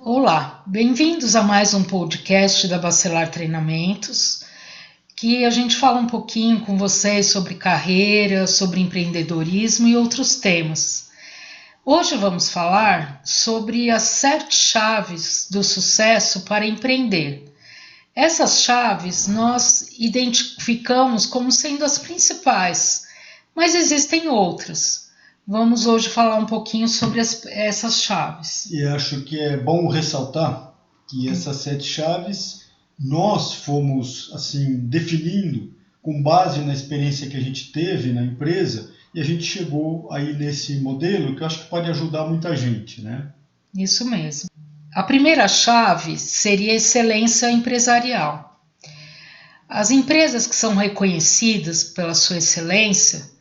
Olá, bem-vindos a mais um podcast da Bacelar Treinamentos, que a gente fala um pouquinho com vocês sobre carreira, sobre empreendedorismo e outros temas. Hoje vamos falar sobre as 7 chaves do sucesso para empreender. Essas chaves nós identificamos como sendo as principais, mas existem outras. Vamos hoje falar um pouquinho sobre essas chaves. E acho que é bom ressaltar que essas 7 chaves nós fomos definindo com base na experiência que a gente teve na empresa e a gente chegou aí nesse modelo que eu acho que pode ajudar muita gente, né? Isso mesmo. A primeira chave seria a excelência empresarial. As empresas que são reconhecidas pela sua excelência,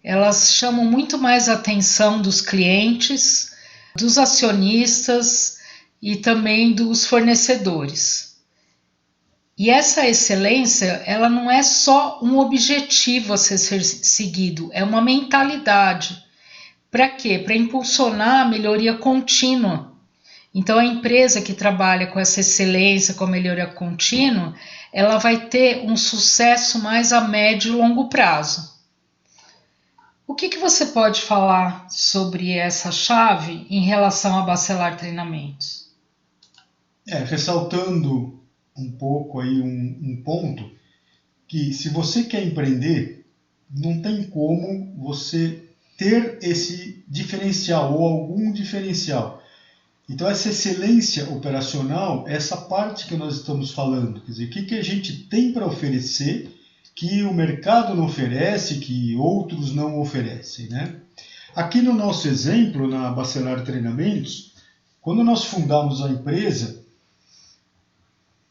elas chamam muito mais a atenção dos clientes, dos acionistas e também dos fornecedores. E essa excelência, ela não é só um objetivo a ser seguido, é uma mentalidade. Para quê? Para impulsionar a melhoria contínua. Então, a empresa que trabalha com essa excelência, com a melhoria contínua, ela vai ter um sucesso mais a médio e longo prazo. O que você pode falar sobre essa chave em relação a Bacelar Treinamentos? Ressaltando um pouco aí um ponto, que se você quer empreender, não tem como você ter esse diferencial ou algum diferencial. Então essa excelência operacional, essa parte que nós estamos falando, quer dizer, o que a gente tem para oferecer que o mercado não oferece, que outros não oferecem, né? Aqui no nosso exemplo, na Bacelar Treinamentos, quando nós fundamos a empresa,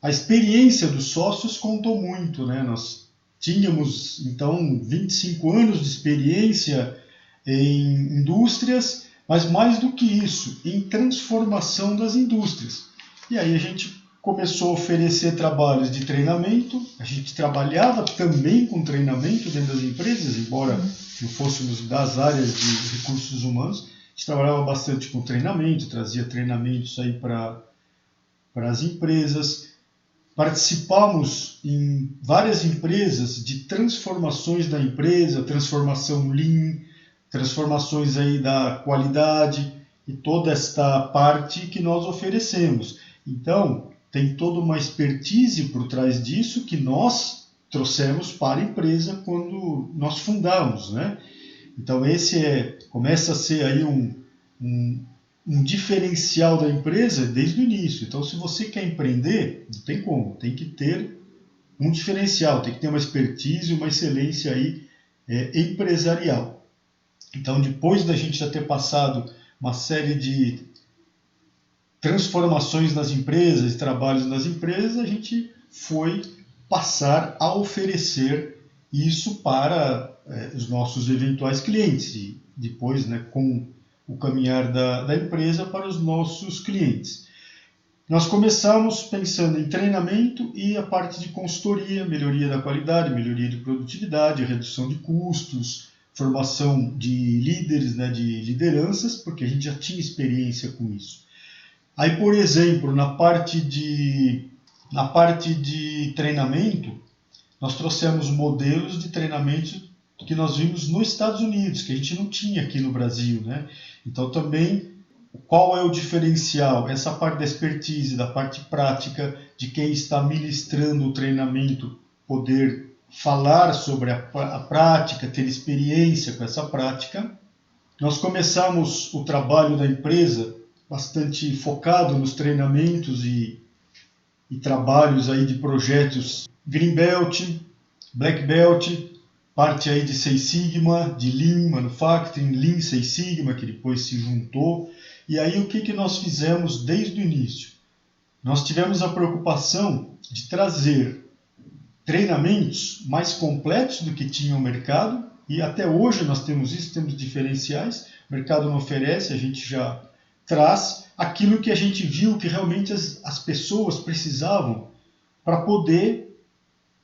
a experiência dos sócios contou muito, né? Nós tínhamos, então, 25 anos de experiência em indústrias, mas mais do que isso, em transformação das indústrias. E aí a gente começou a oferecer trabalhos de treinamento, a gente trabalhava também com treinamento dentro das empresas, embora não fôssemos das áreas de recursos humanos, a gente trabalhava bastante com treinamento, trazia treinamentos aí para as empresas, participamos em várias empresas de transformações da empresa, transformação Lean, transformações aí da qualidade e toda esta parte que nós oferecemos. Então, tem toda uma expertise por trás disso que nós trouxemos para a empresa quando nós fundamos, né? Então esse começa a ser aí um diferencial da empresa desde o início. Então se você quer empreender, não tem como, tem que ter um diferencial, tem que ter uma expertise, uma excelência aí empresarial. Então depois da gente já ter passado uma série de transformações nas empresas, trabalhos nas empresas, a gente foi passar a oferecer isso para os nossos eventuais clientes e depois, né, com o caminhar da empresa para os nossos clientes. Nós começamos pensando em treinamento e a parte de consultoria, melhoria da qualidade, melhoria de produtividade, redução de custos, formação de líderes, né, de lideranças, porque a gente já tinha experiência com isso. Aí, por exemplo, na parte de treinamento, nós trouxemos modelos de treinamento que nós vimos nos Estados Unidos, que a gente não tinha aqui no Brasil, né? Então, também, qual é o diferencial? Essa parte da expertise, da parte prática, de quem está ministrando o treinamento, poder falar sobre a prática, ter experiência com essa prática. Nós começamos o trabalho da empresa bastante focado nos treinamentos e trabalhos aí de projetos Green Belt, Black Belt, parte aí de Six Sigma, de Lean Manufacturing, Lean Six Sigma, que depois se juntou. E aí o que nós fizemos desde o início? Nós tivemos a preocupação de trazer treinamentos mais completos do que tinha o mercado, e até hoje nós temos isso, temos diferenciais, o mercado não oferece, a gente já traz aquilo que a gente viu que realmente as pessoas precisavam para poder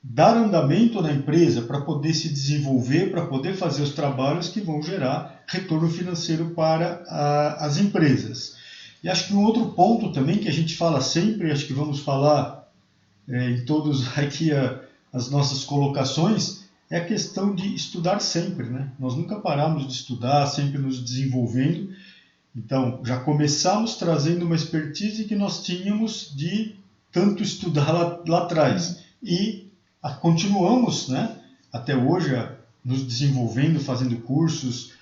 dar andamento na empresa, para poder se desenvolver, para poder fazer os trabalhos que vão gerar retorno financeiro para as empresas. E acho que um outro ponto também que a gente fala sempre, acho que vamos falar em todos aqui as nossas colocações, é a questão de estudar sempre, né? Nós nunca paramos de estudar, sempre nos desenvolvendo. Então, já começamos trazendo uma expertise que nós tínhamos de tanto estudar lá atrás. E continuamos, né, até hoje, nos desenvolvendo, fazendo cursos,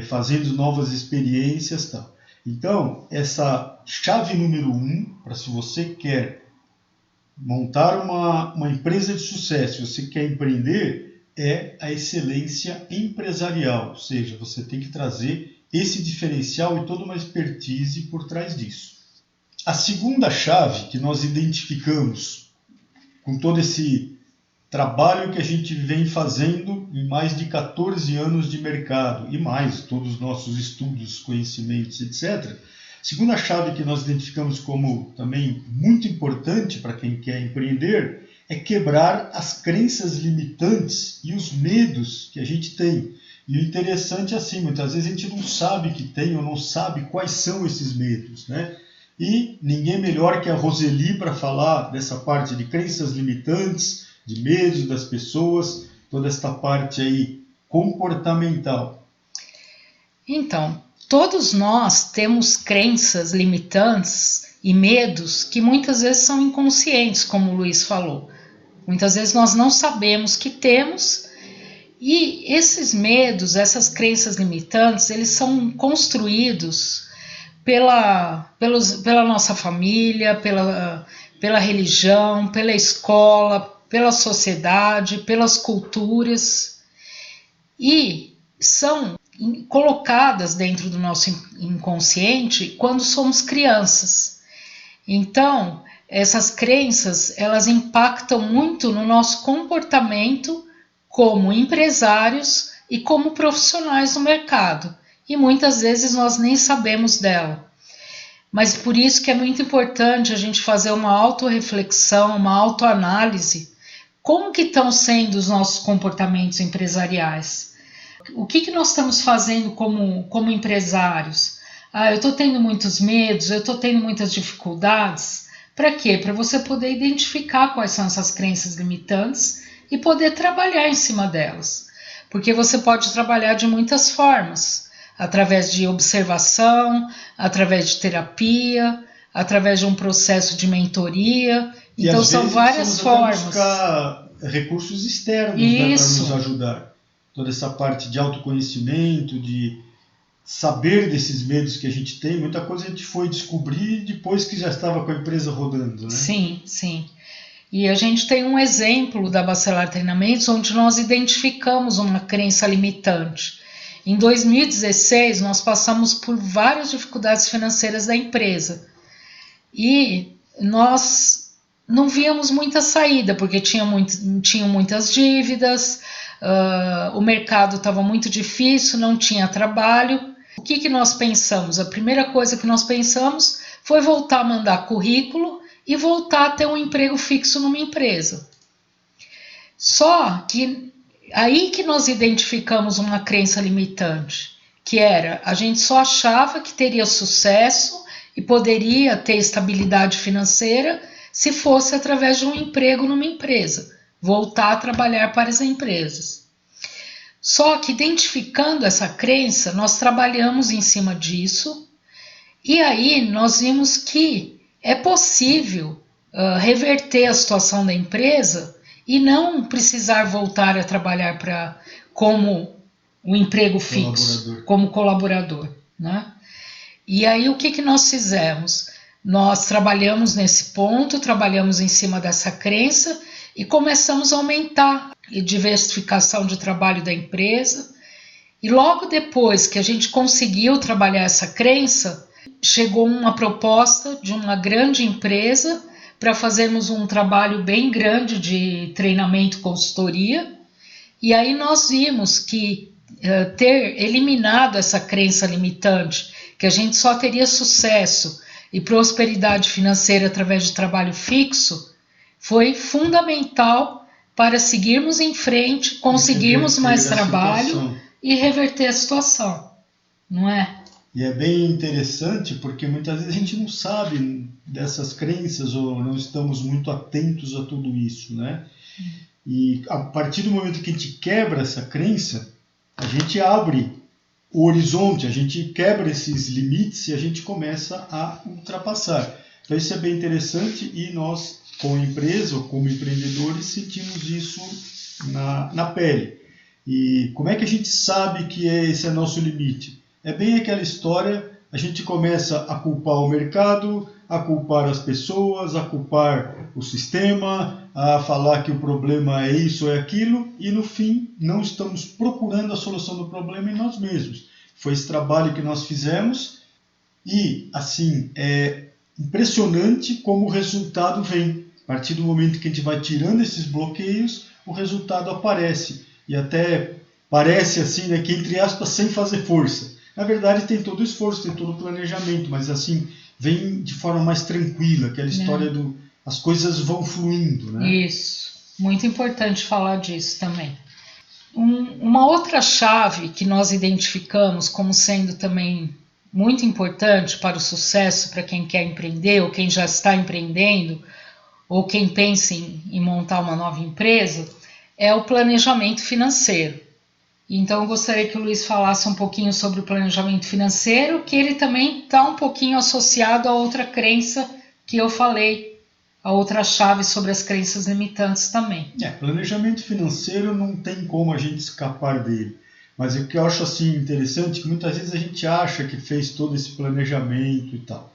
fazendo novas experiências. Tal. Então, essa chave número 1, para se você quer montar uma empresa de sucesso, você quer empreender, é a excelência empresarial. Ou seja, você tem que trazer esse diferencial e toda uma expertise por trás disso. A segunda chave que nós identificamos com todo esse trabalho que a gente vem fazendo em mais de 14 anos de mercado e mais todos os nossos estudos, conhecimentos, etc. Segunda chave que nós identificamos como também muito importante para quem quer empreender é quebrar as crenças limitantes e os medos que a gente tem. E o interessante é assim, muitas vezes a gente não sabe que tem ou não sabe quais são esses medos, né? E ninguém melhor que a Roseli para falar dessa parte de crenças limitantes, de medos das pessoas, toda esta parte aí comportamental. Então, todos nós temos crenças limitantes e medos que muitas vezes são inconscientes, como o Luiz falou. Muitas vezes nós não sabemos que temos, e esses medos, essas crenças limitantes, eles são construídos pela nossa família, pela religião, pela escola, pela sociedade, pelas culturas, e são colocadas dentro do nosso inconsciente quando somos crianças. Então, essas crenças, elas impactam muito no nosso comportamento como empresários e como profissionais no mercado. E muitas vezes nós nem sabemos dela. Mas por isso que é muito importante a gente fazer uma autorreflexão, uma autoanálise. Como que estão sendo os nossos comportamentos empresariais? O que nós estamos fazendo como empresários? Eu estou tendo muitos medos, eu estou tendo muitas dificuldades. Para quê? Para você poder identificar quais são essas crenças limitantes e poder trabalhar em cima delas. Porque você pode trabalhar de muitas formas, através de observação, através de terapia, através de um processo de mentoria. E então são várias formas. Buscar recursos externos, né, para nos ajudar. Toda essa parte de autoconhecimento, de saber desses medos que a gente tem, muita coisa a gente foi descobrir depois que já estava com a empresa rodando, né? Sim, sim. E a gente tem um exemplo da Bacelar Treinamentos onde nós identificamos uma crença limitante. Em 2016, nós passamos por várias dificuldades financeiras da empresa e nós não víamos muita saída, porque tinham muitas dívidas, o mercado estava muito difícil, não tinha trabalho. O que nós pensamos? A primeira coisa que nós pensamos foi voltar a mandar currículo e voltar a ter um emprego fixo numa empresa. Só que aí que nós identificamos uma crença limitante, que era, a gente só achava que teria sucesso e poderia ter estabilidade financeira se fosse através de um emprego numa empresa, voltar a trabalhar para as empresas. Só que identificando essa crença, nós trabalhamos em cima disso e aí nós vimos que é possível reverter a situação da empresa e não precisar voltar a trabalhar como um emprego fixo, como colaborador, né? E aí o que nós fizemos? Nós trabalhamos nesse ponto, trabalhamos em cima dessa crença e começamos a aumentar a diversificação de trabalho da empresa. E logo depois que a gente conseguiu trabalhar essa crença, chegou uma proposta de uma grande empresa para fazermos um trabalho bem grande de treinamento e consultoria. E aí nós vimos que ter eliminado essa crença limitante, que a gente só teria sucesso e prosperidade financeira através de trabalho fixo, foi fundamental para seguirmos em frente, conseguirmos mais trabalho e reverter a situação, não é? E é bem interessante porque muitas vezes a gente não sabe dessas crenças ou não estamos muito atentos a tudo isso, né? E a partir do momento que a gente quebra essa crença, a gente abre o horizonte, a gente quebra esses limites e a gente começa a ultrapassar. Então isso é bem interessante e nós, como empresa ou como empreendedores, sentimos isso na pele. E como é que a gente sabe que esse é nosso limite? É bem aquela história, a gente começa a culpar o mercado, a culpar as pessoas, a culpar o sistema, a falar que o problema é isso ou é aquilo, e no fim não estamos procurando a solução do problema em nós mesmos. Foi esse trabalho que nós fizemos e, assim, é impressionante como o resultado vem. A partir do momento que a gente vai tirando esses bloqueios, o resultado aparece. E até parece assim, né, que entre aspas, sem fazer força. Na verdade tem todo o esforço, tem todo o planejamento, mas assim, vem de forma mais tranquila, aquela história do as coisas vão fluindo, né? Isso, muito importante falar disso também. Uma outra chave que nós identificamos como sendo também muito importante para o sucesso, para quem quer empreender, ou quem já está empreendendo, ou quem pensa em montar uma nova empresa, é o planejamento financeiro. Então eu gostaria que o Luiz falasse um pouquinho sobre o planejamento financeiro, que ele também está um pouquinho associado a outra crença que eu falei, a outra chave sobre as crenças limitantes também. Planejamento financeiro não tem como a gente escapar dele. Mas o que eu acho assim interessante é que muitas vezes a gente acha que fez todo esse planejamento e tal.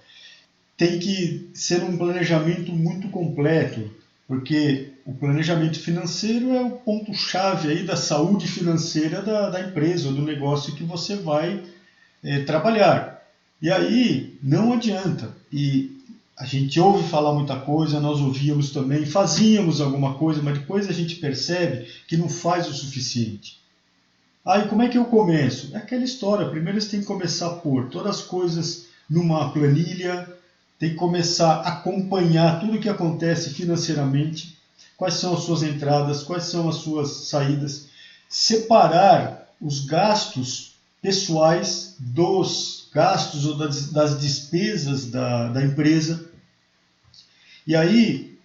Tem que ser um planejamento muito completo, porque o planejamento financeiro é o ponto-chave aí da saúde financeira da empresa ou do negócio que você vai trabalhar. E aí não adianta. E a gente ouve falar muita coisa, nós ouvíamos também, fazíamos alguma coisa, mas depois a gente percebe que não faz o suficiente. Aí como é que eu começo? É aquela história, primeiro você tem que começar a pôr todas as coisas numa planilha, tem que começar a acompanhar tudo o que acontece financeiramente, quais são as suas entradas, quais são as suas saídas, separar os gastos pessoais dos gastos ou das despesas da empresa. E aí,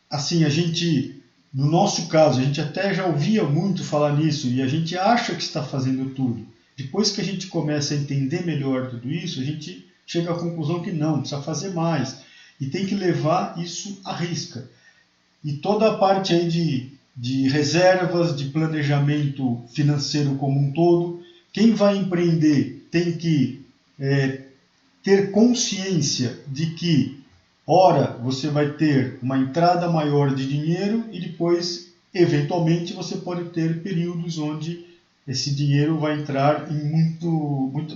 assim, a gente, no nosso caso, a gente até já ouvia muito falar nisso e a gente acha que está fazendo tudo. Depois que a gente começa a entender melhor tudo isso, a gente chega à conclusão que não, precisa fazer mais. E tem que levar isso à risca. E toda a parte aí de reservas, de planejamento financeiro como um todo, quem vai empreender tem que ter consciência de que, ora, você vai ter uma entrada maior de dinheiro e depois, eventualmente, você pode ter períodos onde esse dinheiro vai entrar em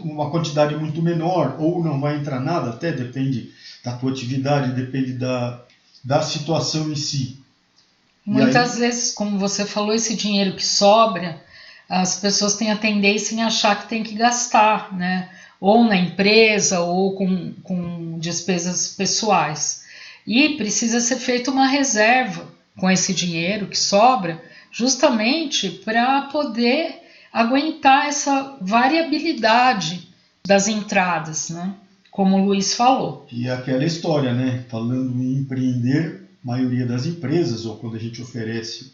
uma quantidade muito menor, ou não vai entrar nada, até depende da tua atividade, depende da situação em si. Muitas vezes, como você falou, esse dinheiro que sobra, as pessoas têm a tendência em achar que tem que gastar, né? Ou na empresa, ou com despesas pessoais. E precisa ser feita uma reserva com esse dinheiro que sobra, justamente para poder aguentar essa variabilidade das entradas, né? Como o Luiz falou. E aquela história, né? Falando em empreender, a maioria das empresas, ou quando a gente oferece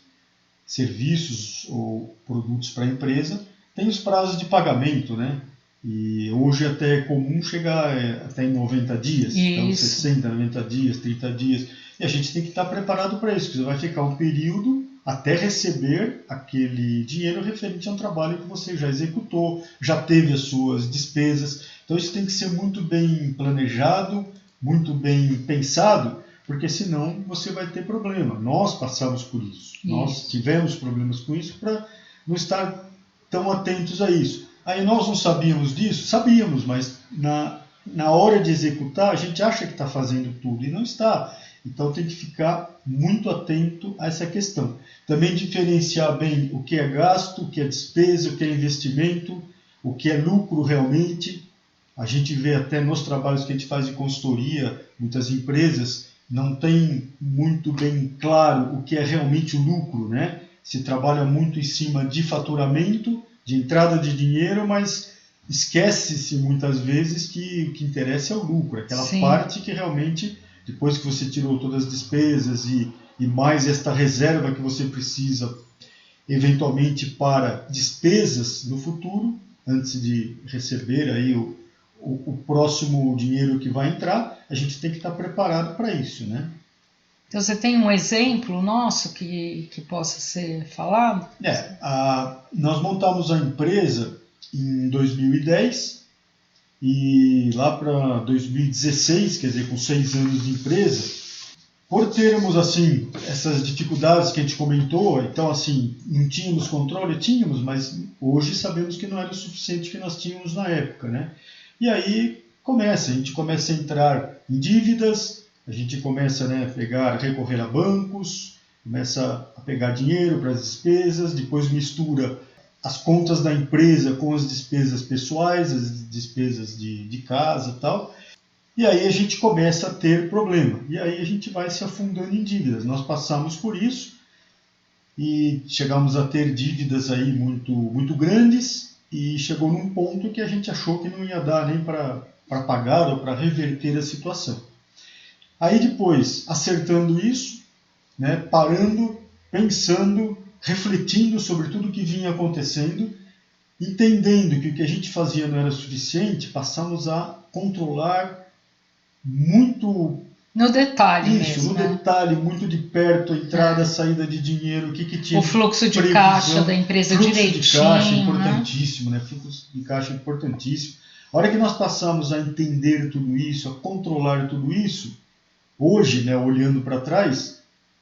serviços ou produtos para a empresa, tem os prazos de pagamento, né? E hoje até é comum chegar até em 90 dias, então 60, 90 dias, 30 dias. E a gente tem que estar preparado para isso, porque você vai ficar um período até receber aquele dinheiro referente a um trabalho que você já executou, já teve as suas despesas. Então isso tem que ser muito bem planejado, muito bem pensado, porque senão você vai ter problema. Nós passamos por isso. Nós tivemos problemas com isso para não estar tão atentos a isso. Aí nós não sabíamos disso? Sabíamos, mas na hora de executar a gente acha que está fazendo tudo e não está. Então tem que ficar muito atento a essa questão. Também diferenciar bem o que é gasto, o que é despesa, o que é investimento, o que é lucro realmente. A gente vê até nos trabalhos que a gente faz de consultoria, muitas empresas não têm muito bem claro o que é realmente o lucro, né? Se trabalha muito em cima de faturamento, de entrada de dinheiro, mas esquece-se muitas vezes que o que interessa é o lucro, aquela Sim. parte que realmente, depois que você tirou todas as despesas e mais esta reserva que você precisa eventualmente para despesas no futuro, antes de receber aí o próximo dinheiro que vai entrar, a gente tem que estar preparado para isso, né? Então você tem um exemplo nosso que possa ser falado? Nós montamos a empresa em 2010 e lá para 2016, quer dizer, com 6 anos de empresa, por termos assim essas dificuldades que a gente comentou, então assim, não tínhamos controle, tínhamos, mas hoje sabemos que não era o suficiente que nós tínhamos na época, né? E aí a gente começa a entrar em dívidas, a gente começa, né, recorrer a bancos, começa a pegar dinheiro para as despesas, depois mistura as contas da empresa com as despesas pessoais, as despesas de casa e tal. E aí a gente começa a ter problema. E aí a gente vai se afundando em dívidas. Nós passamos por isso e chegamos a ter dívidas aí muito, muito grandes e chegou num ponto que a gente achou que não ia dar nem para pagar ou para reverter a situação. Aí depois, acertando isso, né, parando, pensando, refletindo sobre tudo o que vinha acontecendo, entendendo que o que a gente fazia não era suficiente, passamos a controlar muito no detalhe isso, mesmo, no né? detalhe, muito de perto, a entrada, a saída de dinheiro, o que tinha, o fluxo de previsão, caixa da empresa direitinho, fluxo de caixa né? importantíssimo, né? Fluxo de caixa importantíssimo. A hora que nós passamos a entender tudo isso, a controlar tudo isso, hoje, né, olhando para trás,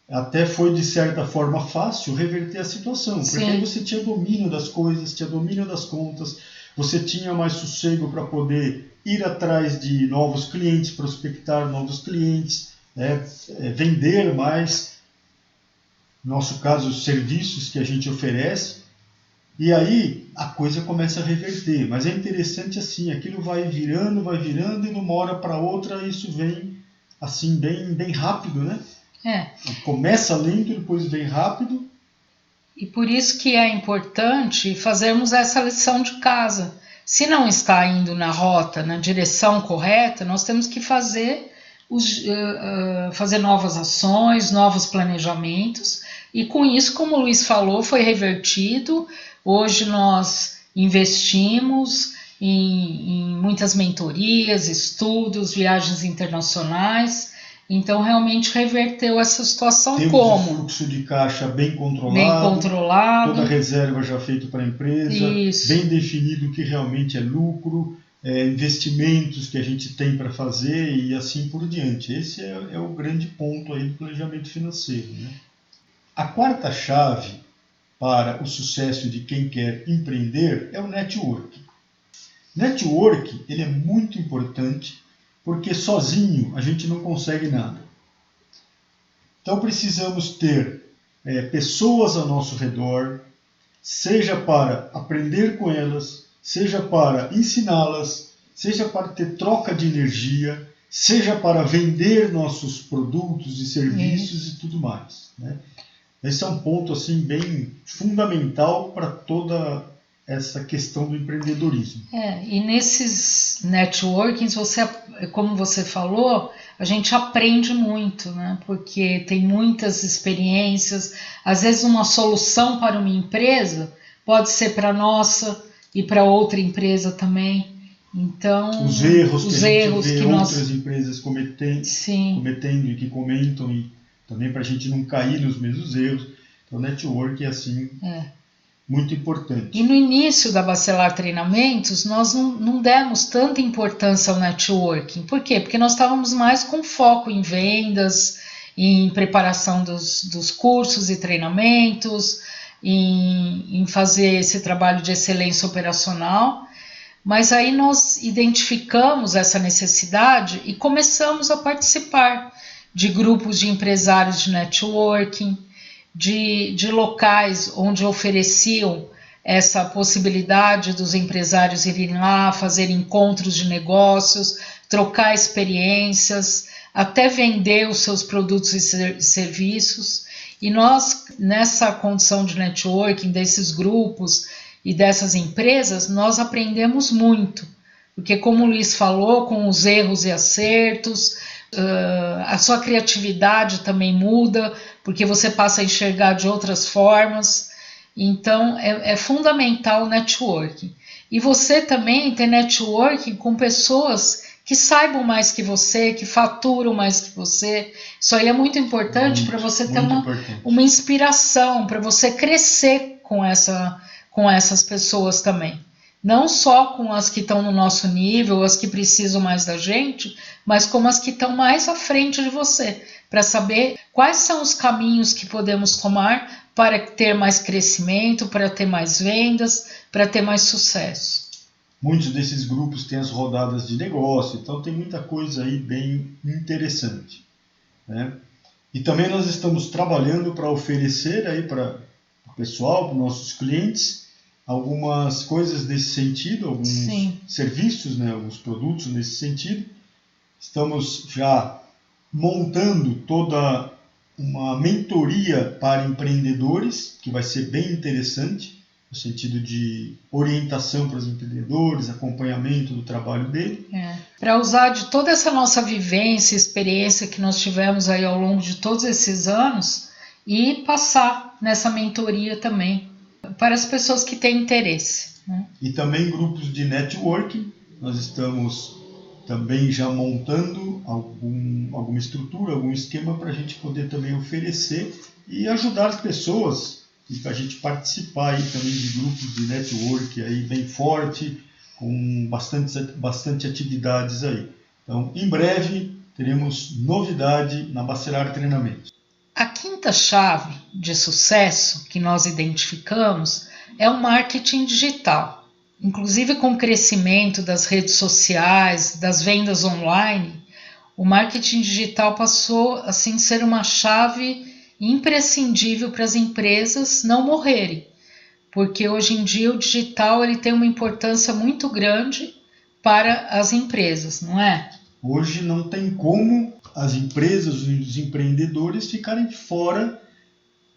até foi de certa forma fácil reverter a situação, porque aí você tinha domínio das coisas, tinha domínio das contas, você tinha mais sossego para poder ir atrás de novos clientes, prospectar novos clientes, né, vender mais, no nosso caso, os serviços que a gente oferece, e aí a coisa começa a reverter. Mas é interessante assim, aquilo vai virando, e de uma hora para outra isso vem assim bem rápido, né? Começa lento, depois vem rápido. E por isso que é importante fazermos essa lição de casa. Se não está indo na rota, na direção correta, nós temos que fazer novas ações, novos planejamentos, e com isso, como o Luiz falou, foi revertido. Hoje nós investimos em muitas mentorias, estudos, viagens internacionais. Então, realmente reverteu essa situação. Temos como? Um fluxo de caixa bem controlado, toda a reserva já feita para a empresa, Isso. Bem definido o que realmente é lucro, investimentos que a gente tem para fazer e assim por diante. Esse é o grande ponto aí do planejamento financeiro, né? A quarta chave para o sucesso de quem quer empreender é o network. Network, ele é muito importante, porque sozinho a gente não consegue nada. Então precisamos ter pessoas ao nosso redor, seja para aprender com elas, seja para ensiná-las, seja para ter troca de energia, seja para vender nossos produtos e serviços e tudo mais, né? Esse é um ponto assim, bem fundamental para toda essa questão do empreendedorismo. E nesses networkings, como você falou, a gente aprende muito, né? Porque tem muitas experiências. Às vezes uma solução para uma empresa pode ser para a nossa e para outra empresa também. Então, os erros que outras empresas cometendo e que comentam, e também para a gente não cair nos mesmos erros. Então, o network é assim... muito importante. E no início da Bacelar Treinamentos, nós não demos tanta importância ao networking. Por quê? Porque nós estávamos mais com foco em vendas, em preparação dos cursos e treinamentos, em fazer esse trabalho de excelência operacional. Mas aí nós identificamos essa necessidade e começamos a participar de grupos de empresários de networking, de locais onde ofereciam essa possibilidade dos empresários irem lá, fazer encontros de negócios, trocar experiências, até vender os seus produtos e serviços. E nós, nessa condição de networking, desses grupos e dessas empresas, nós aprendemos muito. Porque, como o Luiz falou, com os erros e acertos, a sua criatividade também muda, porque você passa a enxergar de outras formas. Então, é fundamental o networking. E você também ter networking com pessoas que saibam mais que você, que faturam mais que você. Isso aí é muito importante para você ter uma inspiração, para você crescer com essas pessoas também. Não só com as que estão no nosso nível, as que precisam mais da gente, mas como as que estão mais à frente de você, para saber quais são os caminhos que podemos tomar para ter mais crescimento, para ter mais vendas, para ter mais sucesso. Muitos desses grupos têm as rodadas de negócio, então tem muita coisa aí bem interessante, né? E também nós estamos trabalhando para oferecer aí para o pessoal, para os nossos clientes, algumas coisas nesse sentido, alguns serviços, né, alguns produtos nesse sentido. Estamos já montando toda uma mentoria para empreendedores, que vai ser bem interessante, no sentido de orientação para os empreendedores, acompanhamento do trabalho dele. Para usar de toda essa nossa vivência, experiência que nós tivemos aí ao longo de todos esses anos e passar nessa mentoria também para as pessoas que têm interesse, né? E também grupos de networking. Nós estamos também já montando alguma estrutura, algum esquema para a gente poder também oferecer e ajudar as pessoas e para a gente participar aí também de grupos de network aí bem forte, com bastante atividades aí. Então, em breve, teremos novidade na Bacelar Treinamentos. A quinta chave de sucesso que nós identificamos é o marketing digital. Inclusive, com o crescimento das redes sociais, das vendas online, o marketing digital passou assim, a ser uma chave imprescindível para as empresas não morrerem, porque hoje em dia o digital ele tem uma importância muito grande para as empresas, não é? Hoje não tem como as empresas e os empreendedores ficarem fora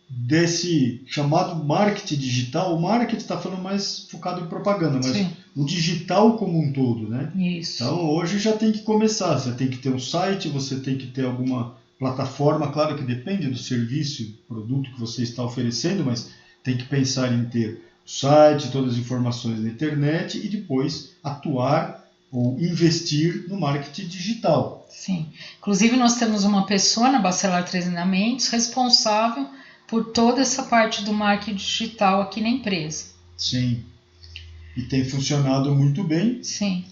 desse chamado marketing digital. O marketing está falando mais focado em propaganda, mas o digital como um todo, né? Isso. Então hoje já tem que começar, você tem que ter um site, você tem que ter alguma plataforma, claro que depende do serviço, produto que você está oferecendo, mas tem que pensar em ter o site, todas as informações na internet e depois atuar ou investir no marketing digital. Sim. Inclusive nós temos uma pessoa na Bacelar Treinamentos responsável por toda essa parte do marketing digital aqui na empresa. Sim. E tem funcionado muito bem. Sim.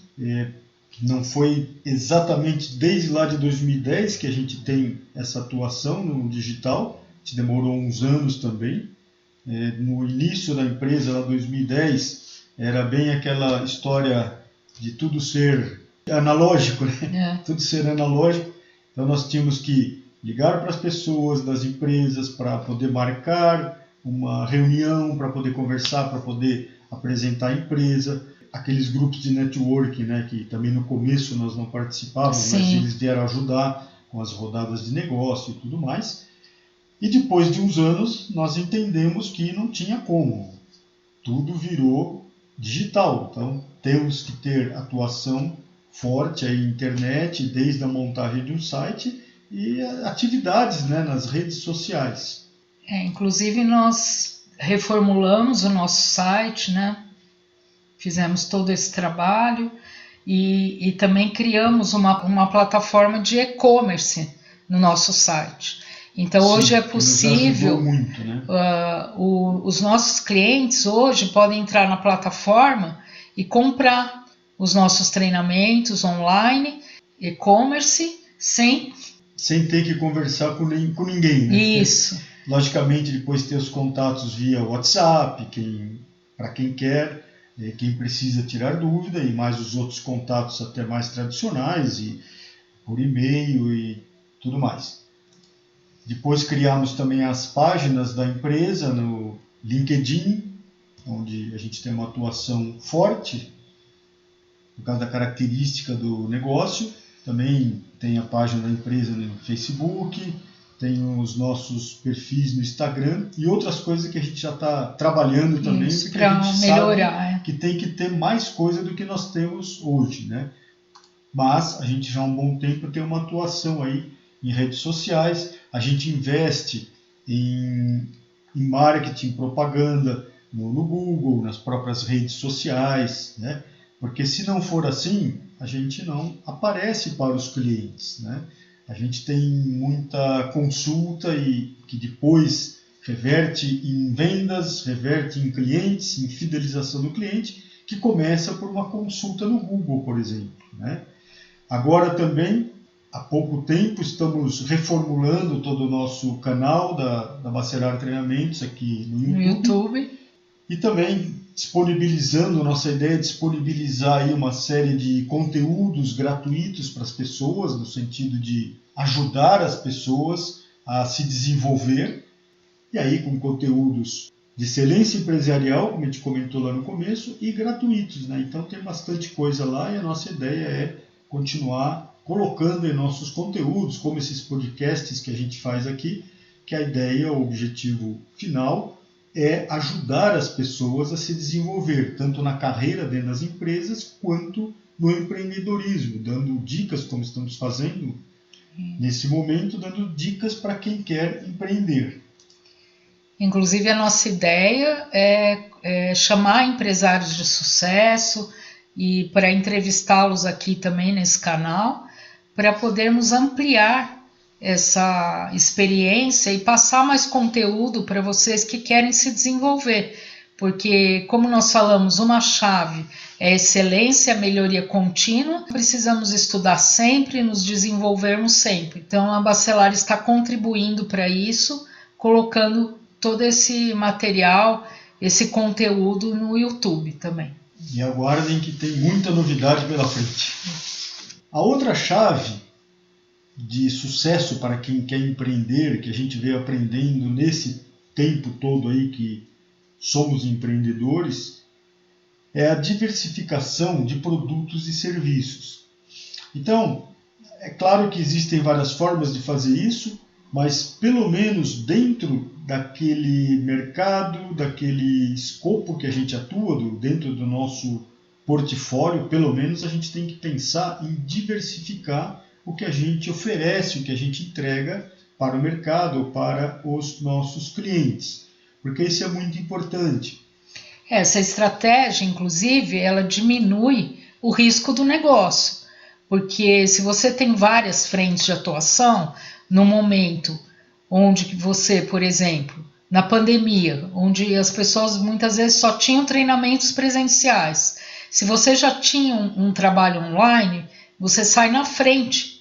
Não foi exatamente desde lá de 2010 que a gente tem essa atuação no digital. A gente demorou uns anos também. No início da empresa, lá em 2010, era bem aquela história de tudo ser analógico, né? Tudo ser analógico. Então nós tínhamos que ligar para as pessoas das empresas para poder marcar uma reunião, para poder conversar, para poder apresentar a empresa. Aqueles grupos de networking, né, que também no começo nós não participávamos, mas eles vieram ajudar com as rodadas de negócio e tudo mais. E depois de uns anos nós entendemos que não tinha como. Tudo virou digital. Então temos que ter atuação forte aí na internet, desde a montagem de um site e atividades, né, nas redes sociais. Inclusive nós reformulamos o nosso site, né? Fizemos todo esse trabalho e também criamos uma plataforma de e-commerce no nosso site. Então hoje é possível, muito, né? Os nossos clientes hoje podem entrar na plataforma e comprar os nossos treinamentos online, e-commerce, sem ter que conversar com ninguém, né? Isso. Logicamente depois ter os contatos via WhatsApp, para quem quer, quem precisa tirar dúvida, e mais os outros contatos até mais tradicionais, e por e-mail e tudo mais. Depois criamos também as páginas da empresa no LinkedIn, onde a gente tem uma atuação forte, por causa da característica do negócio. Também tem a página da empresa no Facebook, tem os nossos perfis no Instagram e outras coisas que a gente já está trabalhando também, porque a gente melhorar, sabe que tem que ter mais coisa do que nós temos hoje, né? Mas a gente já há um bom tempo tem uma atuação aí em redes sociais, a gente investe em marketing, propaganda no Google, nas próprias redes sociais, né? Porque se não for assim, a gente não aparece para os clientes, né? A gente tem muita consulta e que depois reverte em vendas, reverte em clientes, em fidelização do cliente, que começa por uma consulta no Google, por exemplo, né? Agora também, há pouco tempo, estamos reformulando todo o nosso canal da Bacelar Treinamentos aqui no YouTube. E também disponibilizando, nossa ideia é disponibilizar aí uma série de conteúdos gratuitos para as pessoas, no sentido de ajudar as pessoas a se desenvolver, e aí com conteúdos de excelência empresarial, como a gente comentou lá no começo, e gratuitos, né? Então tem bastante coisa lá e a nossa ideia é continuar colocando em nossos conteúdos, como esses podcasts que a gente faz aqui, que a ideia, o objetivo final é ajudar as pessoas a se desenvolver, tanto na carreira dentro das empresas, quanto no empreendedorismo, dando dicas, como estamos fazendo nesse momento, dando dicas para quem quer empreender. Inclusive, a nossa ideia é chamar empresários de sucesso e para entrevistá-los aqui também nesse canal, para podermos ampliar essa experiência e passar mais conteúdo para vocês que querem se desenvolver. Porque, como nós falamos, uma chave é excelência, melhoria contínua, precisamos estudar sempre, nos desenvolvermos sempre. Então, a Bacelar está contribuindo para isso, colocando todo esse material, esse conteúdo no YouTube também. E aguardem que tem muita novidade pela frente. A outra chave de sucesso para quem quer empreender, que a gente veio aprendendo nesse tempo todo aí que somos empreendedores, é a diversificação de produtos e serviços. Então, é claro que existem várias formas de fazer isso, mas pelo menos dentro daquele mercado, daquele escopo que a gente atua, dentro do nosso portfólio, pelo menos a gente tem que pensar em diversificar o que a gente oferece, o que a gente entrega para o mercado, para os nossos clientes, porque isso é muito importante. Essa estratégia, inclusive, ela diminui o risco do negócio, porque se você tem várias frentes de atuação, no momento onde você, por exemplo, na pandemia, onde as pessoas muitas vezes só tinham treinamentos presenciais, se você já tinha um trabalho online, você sai na frente.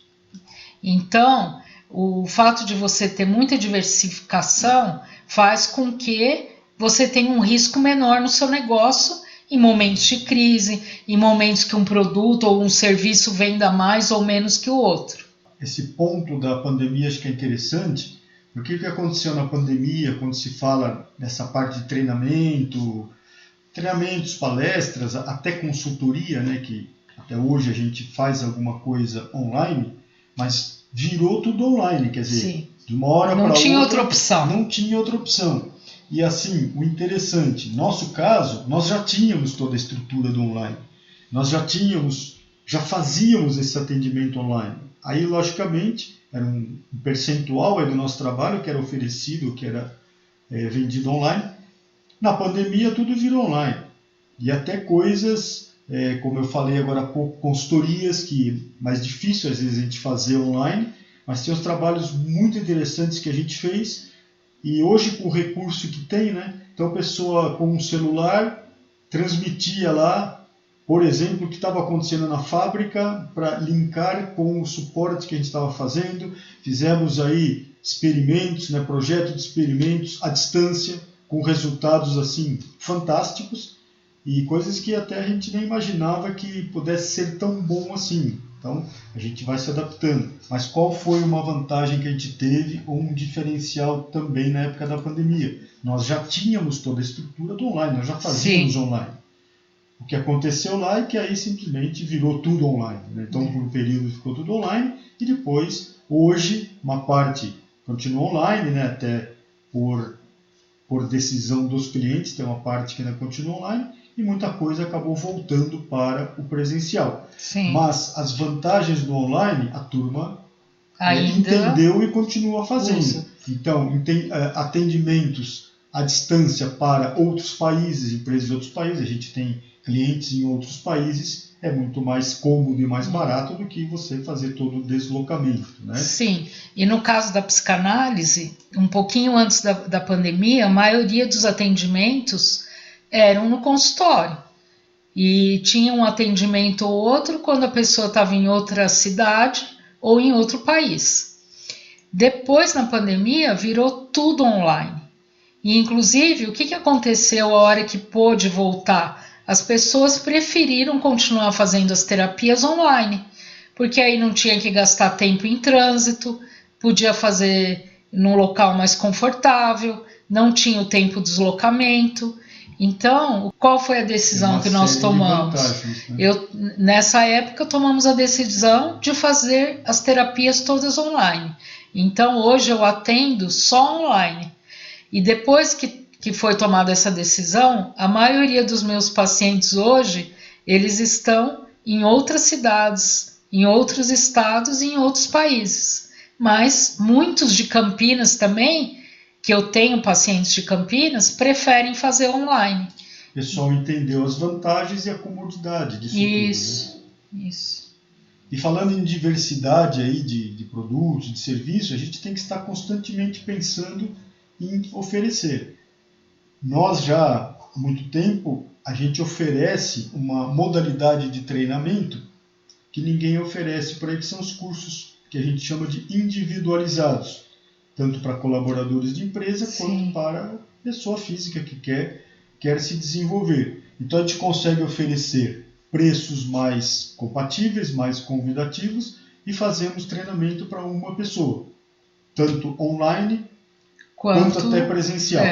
Então, o fato de você ter muita diversificação faz com que você tenha um risco menor no seu negócio em momentos de crise, em momentos que um produto ou um serviço venda mais ou menos que o outro. Esse ponto da pandemia acho que é interessante, porque o que aconteceu na pandemia, quando se fala dessa parte de treinamentos, palestras, até consultoria, né, que até hoje a gente faz alguma coisa online, mas virou tudo online, quer dizer, sim, de uma hora para outra. Não tinha outra opção. Não tinha outra opção. E assim, o interessante, no nosso caso, nós já tínhamos toda a estrutura do online. Nós já fazíamos esse atendimento online. Aí, logicamente, era um percentual aí do nosso trabalho que era oferecido, que era vendido online. Na pandemia, tudo virou online. E até coisas, como eu falei agora há pouco, consultorias, que é mais difícil às vezes a gente fazer online, mas tem uns trabalhos muito interessantes que a gente fez. E hoje, com o recurso que tem, né? Então a pessoa com um celular transmitia lá, por exemplo, o que estava acontecendo na fábrica para linkar com o suporte que a gente estava fazendo. Fizemos aí experimentos, né? Projeto de experimentos à distância, com resultados assim fantásticos e coisas que até a gente nem imaginava que pudesse ser tão bom assim. Então, a gente vai se adaptando. Mas qual foi uma vantagem que a gente teve ou um diferencial também na época da pandemia? Nós já tínhamos toda a estrutura do online, nós já fazíamos online. O que aconteceu lá é que aí simplesmente virou tudo online, né? Então, por um período ficou tudo online e depois, hoje, uma parte continua online, né? Até por decisão dos clientes, tem uma parte que ainda continua online, e muita coisa acabou voltando para o presencial. Sim. Mas as vantagens do online, a turma Ainda entendeu e continua fazendo. usa. Então, atendimentos à distância para outros países, empresas de outros países, a gente tem clientes em outros países, é muito mais cômodo e mais barato do que você fazer todo o deslocamento, né? Sim, e no caso da psicanálise, um pouquinho antes da pandemia, a maioria dos atendimentos eram no consultório. E tinha um atendimento ou outro quando a pessoa estava em outra cidade ou em outro país. Depois, na pandemia, virou tudo online. E, inclusive, o que aconteceu a hora que pôde voltar? As pessoas preferiram continuar fazendo as terapias online, porque aí não tinha que gastar tempo em trânsito, podia fazer num local mais confortável, não tinha o tempo de deslocamento. Então, qual foi a decisão que nós tomamos? Né? Nessa época, tomamos a decisão de fazer as terapias todas online. Então, hoje eu atendo só online. E depois que foi tomada essa decisão, a maioria dos meus pacientes hoje, eles estão em outras cidades, em outros estados e em outros países. Mas muitos de Campinas também, que eu tenho pacientes de Campinas, preferem fazer online. O pessoal entendeu as vantagens e a comodidade disso Isso, tudo, né? Isso. E falando em diversidade aí de produtos, de serviços, a gente tem que estar constantemente pensando em oferecer. Nós já há muito tempo a gente oferece uma modalidade de treinamento que ninguém oferece por aí, que são os cursos que a gente chama de individualizados, tanto para colaboradores de empresa quanto para pessoa física que quer se desenvolver. Então a gente consegue oferecer preços mais compatíveis, mais convidativos, e fazemos treinamento para uma pessoa, tanto online quanto até presencial.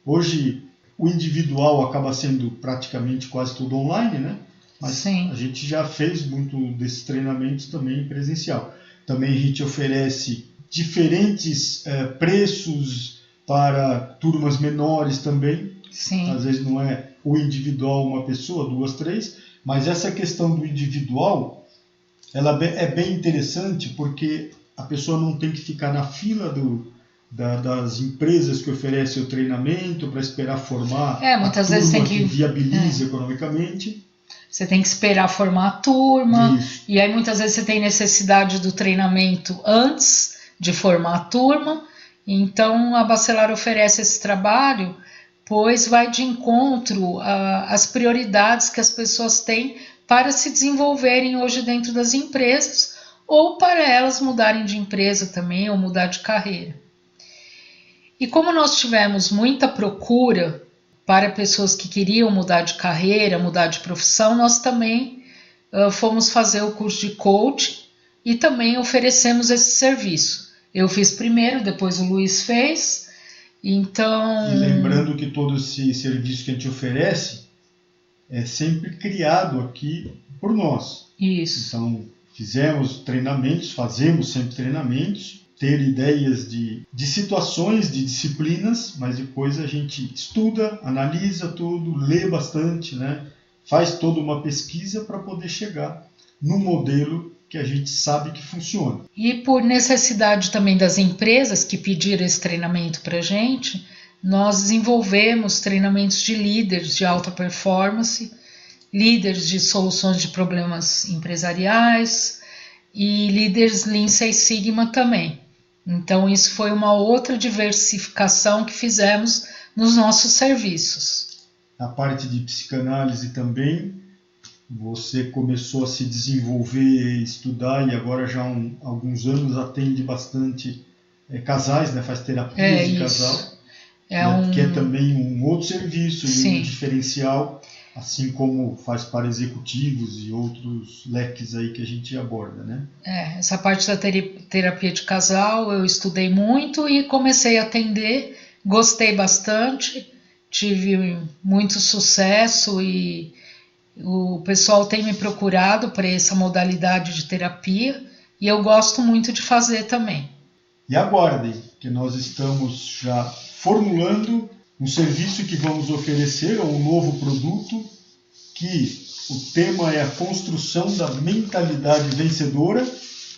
Hoje o individual acaba sendo praticamente quase tudo online, né? Mas a gente já fez muito desses treinamentos também presencial. Também a gente oferece diferentes preços para turmas menores também. Sim. Às vezes não é o individual uma pessoa, 2, 3, mas essa questão do individual, ela é bem interessante porque a pessoa não tem que ficar na fila das empresas que oferecem o treinamento para esperar formar muitas vezes tem que viabiliza economicamente. Você tem que esperar formar a turma. Isso. E aí muitas vezes você tem necessidade do treinamento antes de formar a turma. Então a Bacelar oferece esse trabalho, pois vai de encontro às prioridades que as pessoas têm para se desenvolverem hoje dentro das empresas, ou para elas mudarem de empresa também, ou mudar de carreira. E como nós tivemos muita procura para pessoas que queriam mudar de carreira, mudar de profissão, nós também fomos fazer o curso de coaching e também oferecemos esse serviço. Eu fiz primeiro, depois o Luiz fez. Então... E lembrando que todo esse serviço que a gente oferece é sempre criado aqui por nós. Isso. Então, fazemos sempre treinamentos, ter ideias de situações, de disciplinas, mas depois a gente estuda, analisa tudo, lê bastante, né? Faz toda uma pesquisa para poder chegar no modelo que a gente sabe que funciona. E por necessidade também das empresas que pediram esse treinamento para a gente, nós desenvolvemos treinamentos de líderes de alta performance, líderes de soluções de problemas empresariais e líderes Lean Six Sigma também. Então isso foi uma outra diversificação que fizemos nos nossos serviços. A parte de psicanálise também, você começou a se desenvolver, estudar, e agora já há alguns anos atende bastante casais, né? Faz terapia de casal, que é também um outro serviço e um diferencial, assim como faz para executivos e outros leques aí que a gente aborda, né? Essa parte da terapia de casal eu estudei muito e comecei a atender, gostei bastante, tive muito sucesso e o pessoal tem me procurado para essa modalidade de terapia e eu gosto muito de fazer também. E aguardem, que nós estamos já formulando um serviço que vamos oferecer, ou um novo produto, que o tema é a construção da mentalidade vencedora.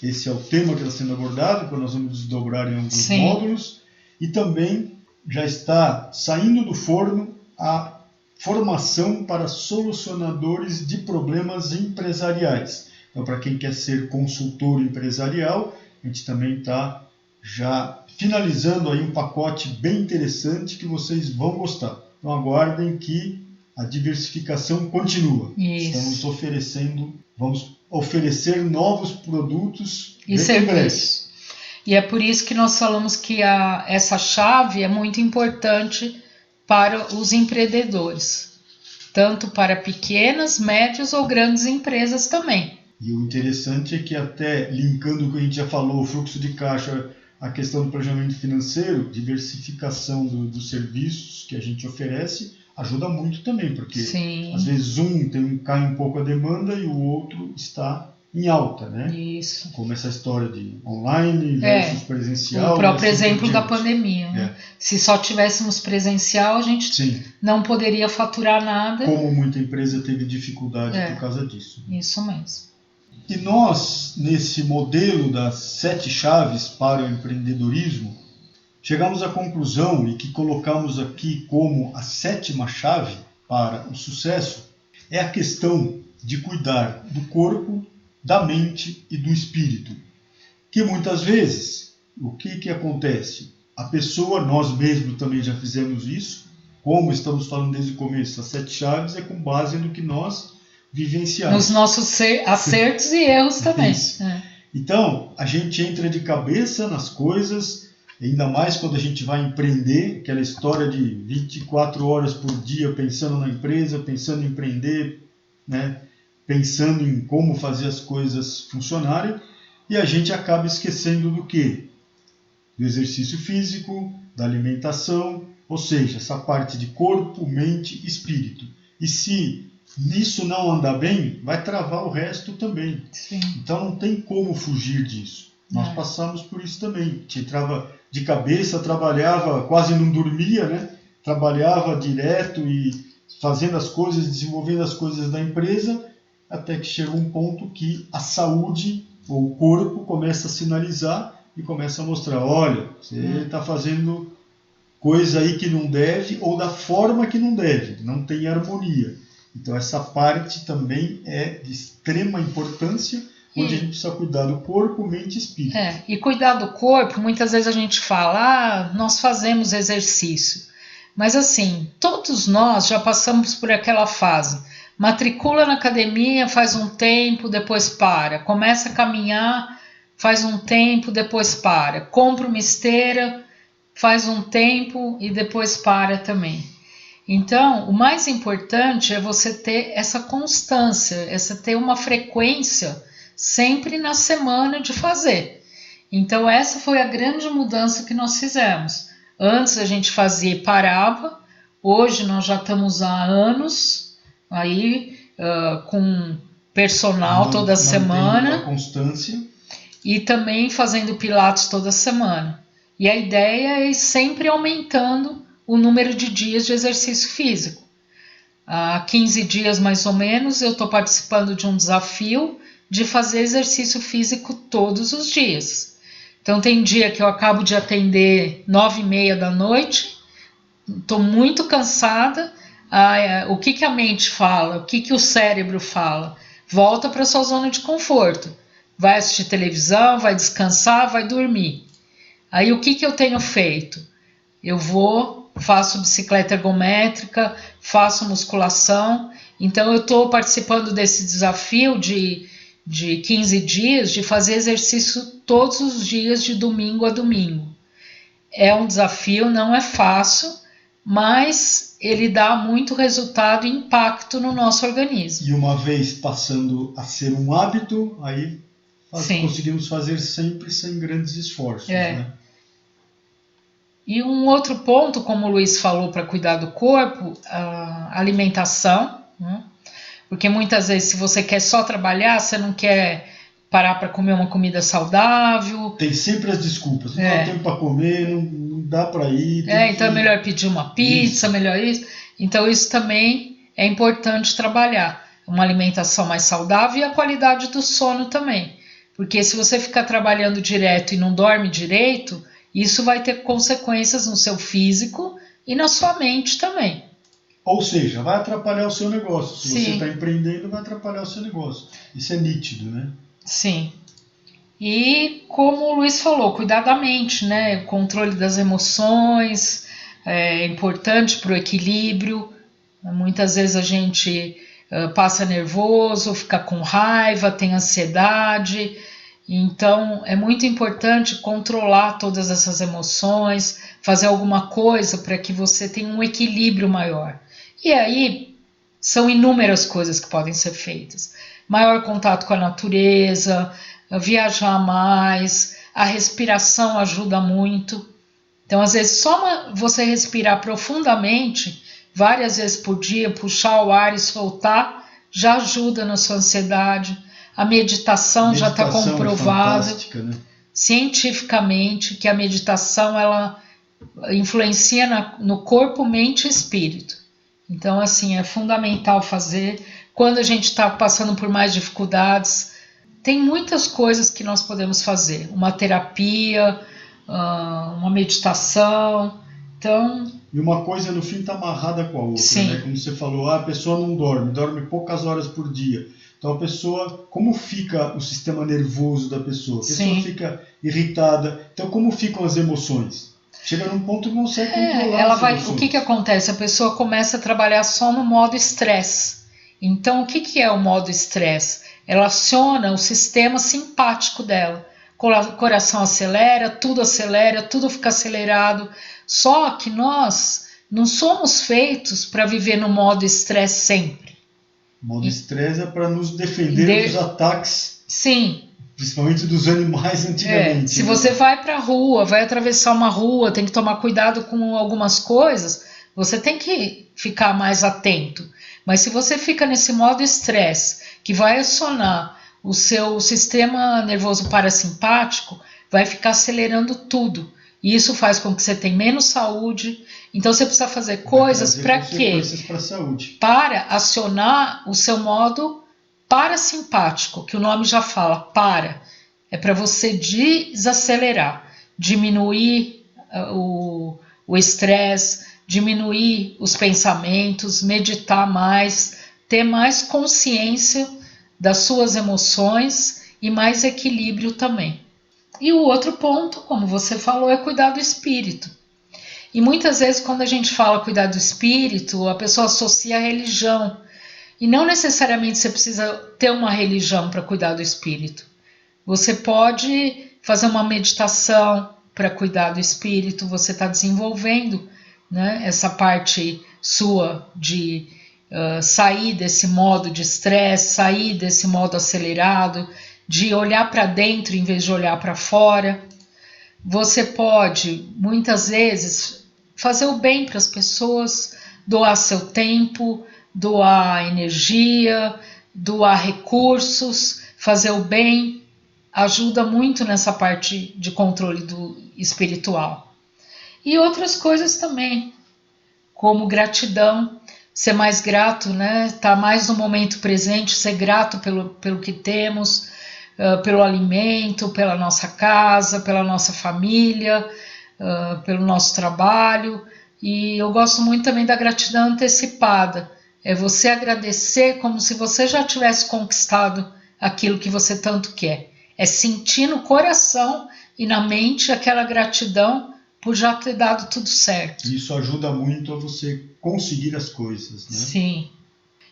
Esse é o tema que está sendo abordado, que nós vamos desdobrar em alguns módulos. E também já está saindo do forno a formação para solucionadores de problemas empresariais. Então, para quem quer ser consultor empresarial, a gente também está já finalizando aí um pacote bem interessante que vocês vão gostar. Então, aguardem que a diversificação continua. Isso. Vamos oferecer novos produtos e serviços. E é por isso que nós falamos que essa chave é muito importante para os empreendedores, tanto para pequenas, médias ou grandes empresas também. E o interessante é que, até linkando o que a gente já falou, o fluxo de caixa, a questão do planejamento financeiro, diversificação dos serviços que a gente oferece, ajuda muito também, porque às vezes cai um pouco a demanda e o outro está em alta, né? Isso. Como essa história de online versus presencial. O próprio exemplo da pandemia. Né? Se só tivéssemos presencial, a gente não poderia faturar nada. Como muita empresa teve dificuldade por causa disso. Isso mesmo. E nós, nesse modelo das 7 chaves para o empreendedorismo, chegamos à conclusão, e que colocamos aqui como a 7ª chave para o sucesso, é a questão de cuidar do corpo, da mente e do espírito. Que muitas vezes, o que acontece? A pessoa, nós mesmos também já fizemos isso, como estamos falando desde o começo, as 7 chaves é com base no que nós vivenciamos. Nos nossos acertos e erros também. Então, a gente entra de cabeça nas coisas, ainda mais quando a gente vai empreender, aquela história de 24 horas por dia pensando na empresa, pensando em empreender, né? Pensando em como fazer as coisas funcionarem, e a gente acaba esquecendo do quê? Do exercício físico, da alimentação, ou seja, essa parte de corpo, mente e espírito. E se nisso não andar bem, vai travar o resto também. Sim. Então não tem como fugir disso. Nós passamos por isso também. A gente entrava de cabeça, trabalhava, quase não dormia, né? Trabalhava direto e fazendo as coisas, desenvolvendo as coisas da empresa, até que chega um ponto que a saúde, ou o corpo, começa a sinalizar e começa a mostrar, olha, você está fazendo coisa aí que não deve, ou da forma que não deve, não tem harmonia. Então essa parte também é de extrema importância, onde a gente precisa cuidar do corpo, mente e espírito. E cuidar do corpo, muitas vezes a gente fala, nós fazemos exercício. Mas assim, todos nós já passamos por aquela fase. Matricula na academia, faz um tempo, depois para. Começa a caminhar, faz um tempo, depois para. Compra uma esteira, faz um tempo e depois para também. Então, o mais importante é você ter essa constância, ter uma frequência sempre na semana de fazer. Então, essa foi a grande mudança que nós fizemos. Antes a gente fazia e parava, hoje nós já estamos há anos aí com personal toda semana. A constância. E também fazendo pilates toda semana. E a ideia é ir sempre aumentando o número de dias de exercício físico. Há 15 dias mais ou menos eu estou participando de um desafio de fazer exercício físico todos os dias. Então tem dia que eu acabo de atender 9h30 da noite, estou muito cansada, o que a mente fala, o que o cérebro fala? Volta para a sua zona de conforto, vai assistir televisão, vai descansar, vai dormir. Aí o que eu tenho feito? Eu faço bicicleta ergométrica, faço musculação, então eu estou participando desse desafio de 15 dias, de fazer exercício todos os dias, de domingo a domingo. É um desafio, não é fácil, mas ele dá muito resultado e impacto no nosso organismo. E uma vez passando a ser um hábito, aí conseguimos fazer sempre sem grandes esforços. Né? E um outro ponto, como o Luiz falou, para cuidar do corpo, a alimentação, né? Porque muitas vezes, se você quer só trabalhar, você não quer parar para comer uma comida saudável. Tem sempre as desculpas. Não tem tempo para comer, não dá para ir. Então é melhor pedir uma pizza, melhor isso. Então isso também é importante trabalhar. Uma alimentação mais saudável e a qualidade do sono também. Porque se você ficar trabalhando direto e não dorme direito, isso vai ter consequências no seu físico e na sua mente também. Ou seja, vai atrapalhar o seu negócio. Se você está empreendendo, vai atrapalhar o seu negócio. Isso é nítido, né? Sim. E como o Luiz falou, cuidar da mente, né? O controle das emoções é importante para o equilíbrio. Muitas vezes a gente passa nervoso, fica com raiva, tem ansiedade. Então é muito importante controlar todas essas emoções, fazer alguma coisa para que você tenha um equilíbrio maior. E aí são inúmeras coisas que podem ser feitas. Maior contato com a natureza, viajar mais, a respiração ajuda muito. Então, às vezes, só você respirar profundamente, várias vezes por dia, puxar o ar e soltar, já ajuda na sua ansiedade. A meditação já está comprovado cientificamente que a meditação ela influencia no corpo, mente e espírito. Então, assim, é fundamental fazer. Quando a gente está passando por mais dificuldades, tem muitas coisas que nós podemos fazer. Uma terapia, uma meditação. Então, e uma coisa no fim está amarrada com a outra, né? Como você falou, a pessoa não dorme poucas horas por dia. Então a pessoa, como fica o sistema nervoso da pessoa? A pessoa fica irritada. Então como ficam as emoções? Chega num ponto que não consegue controlar as emoções. O que acontece? A pessoa começa a trabalhar só no modo estresse. Então o que é o modo estresse? Ela aciona o sistema simpático dela. O coração acelera, tudo fica acelerado. Só que nós não somos feitos para viver no modo estresse sempre. O modo estresse é para nos defender dos ataques. Sim. Principalmente dos animais antigamente. Se você vai para a rua, vai atravessar uma rua, tem que tomar cuidado com algumas coisas, você tem que ficar mais atento. Mas se você fica nesse modo estresse, que vai acionar o seu sistema nervoso parasimpático, vai ficar acelerando tudo. E isso faz com que você tenha menos saúde. Então você precisa fazer coisas para quê? Para acionar o seu modo parasimpático, que o nome já fala, para. É para você desacelerar, diminuir o estresse, diminuir os pensamentos, meditar mais, ter mais consciência das suas emoções e mais equilíbrio também. E o outro ponto, como você falou, é cuidar do espírito. E muitas vezes quando a gente fala cuidar do espírito, a pessoa associa a religião. E não necessariamente você precisa ter uma religião para cuidar do espírito. Você pode fazer uma meditação para cuidar do espírito, você está desenvolvendo, né, essa parte sua de sair desse modo de estresse, sair desse modo acelerado, de olhar para dentro em vez de olhar para fora. Você pode, muitas vezes, fazer o bem para as pessoas, doar seu tempo, doar energia, doar recursos, fazer o bem, ajuda muito nessa parte de controle do espiritual. E outras coisas também, como gratidão, ser mais grato, né? Estar mais no momento presente, ser grato pelo que temos, pelo alimento, pela nossa casa, pela nossa família, pelo nosso trabalho. E eu gosto muito também da gratidão antecipada. É você agradecer como se você já tivesse conquistado aquilo que você tanto quer. É sentir no coração e na mente aquela gratidão por já ter dado tudo certo. Isso ajuda muito a você conseguir as coisas, né? Sim.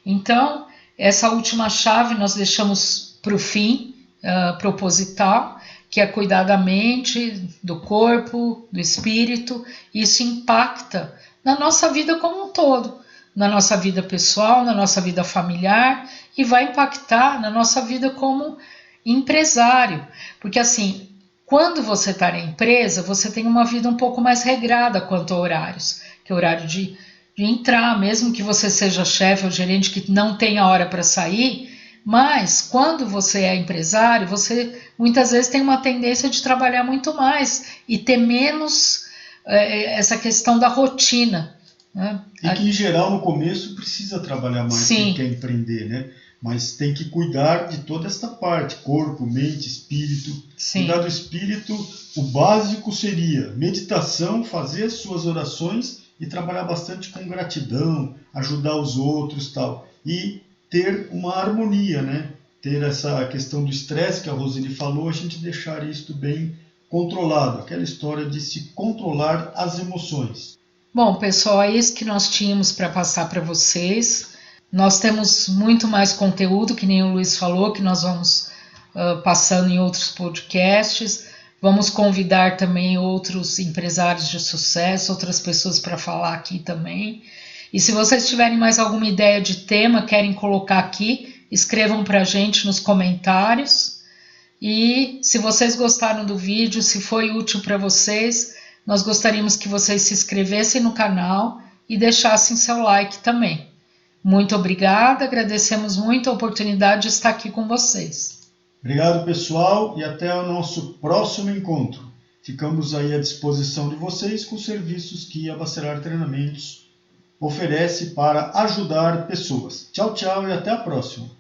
Então, essa última chave nós deixamos para o fim, proposital, que é cuidar da mente, do corpo, do espírito. Isso impacta na nossa vida como um todo, na nossa vida pessoal, na nossa vida familiar e vai impactar na nossa vida como empresário. Porque assim, quando você está na empresa, você tem uma vida um pouco mais regrada quanto a horários, que é o horário de entrar, mesmo que você seja chefe ou gerente que não tenha hora para sair, Mas, quando você é empresário, você muitas vezes tem uma tendência de trabalhar muito mais e ter menos essa questão da rotina. Né? E que, em geral, no começo precisa trabalhar mais quem quer empreender, né? Mas tem que cuidar de toda esta parte, corpo, mente, espírito. Sim. Cuidar do espírito, o básico seria meditação, fazer as suas orações e trabalhar bastante com gratidão, ajudar os outros, tal. E ter uma harmonia, né? Ter essa questão do estresse que a Roseli falou, a gente deixar isso bem controlado. Aquela história de se controlar as emoções. Bom, pessoal, é isso que nós tínhamos para passar para vocês. Nós temos muito mais conteúdo, que nem o Luiz falou, que nós vamos passando em outros podcasts. Vamos convidar também outros empresários de sucesso, outras pessoas para falar aqui também. E se vocês tiverem mais alguma ideia de tema, querem colocar aqui, escrevam para a gente nos comentários. E se vocês gostaram do vídeo, se foi útil para vocês, nós gostaríamos que vocês se inscrevessem no canal e deixassem seu like também. Muito obrigada, agradecemos muito a oportunidade de estar aqui com vocês. Obrigado, pessoal, e até o nosso próximo encontro. Ficamos aí à disposição de vocês com os serviços que a Bacelar Treinamentos oferece para ajudar pessoas. Tchau, tchau e até a próxima.